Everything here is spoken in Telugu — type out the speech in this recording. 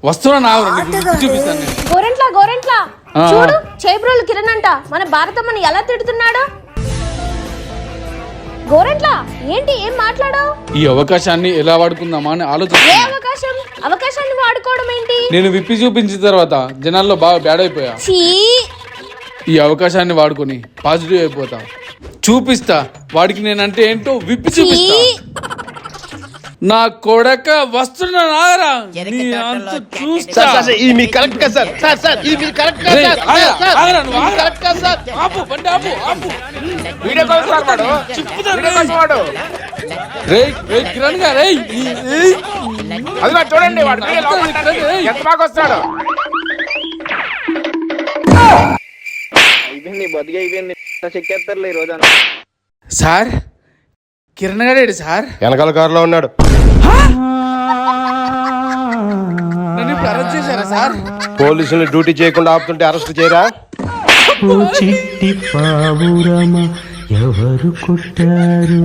వస్తున్నా నా చూపిస్తాను నేను. గోరెంట్లా చూడు, చేబ్రోలు కిరణ్ అంట మన భారతమ్మని ఎలా తిడుతున్నాడు. గోరెంట్లా ఏంటి, ఏం మాట్లాడావు? ఈ అవకాశాన్ని ఎలా వాడుకుందామా అని ఏ ఆలోచిస్తున్నా. అవకాశాన్ని వాడుకోవడం ఏంటి? నేను విప్పి చూపించిన తర్వాత జనాల్లో బాగా బ్యాడ్ అయిపోయా. ఛీ, ఈ అవకాశాన్ని వాడుకొని పాజిటివ్ అయిపోతా. చూపిస్తా వాడికి నేనంటే ఏంటో విప్పి చూపిస్తా. నా కొడక వస్తున్నా నాగరా, నీ అంత చూస్తా. ఇది మీ కరెక్ట్ కదా సార్? ఇది మీరు కరెక్ట్ కదా రేయ్, ఆగరా, ఆగరా, నువ్వు ఆగరా. కరెక్ట్ కదా సార్? ఆపు, బండి ఆపు, ఆపు. వీడియో కాల్ సార్ వాడు. చెప్పుతా వీడియో కాల్ వాడు. రేయ్, రేయ్ కిరణ్ గా రేయ్. అది వాడు చూడండి, వాడు వీడియో లోపల ఎంత బాగా వస్తున్నాడు. అయిపోయింది, బతికి అయిపోయింది. చెక్కేస్తారులే ఈ రోజు. సార్ కిరణ్ గారు సార్ వెనకాల కారులో ఉన్నాడు. నన్ను ఇప్పుడు అరెస్ట్ చేశారా సార్? పోలీసులు డ్యూటీ చేయకుండా ఆపుతుంటే అరెస్ట్ చేయరా? చిట్టి పావురమ ఎవరు కొట్టారు?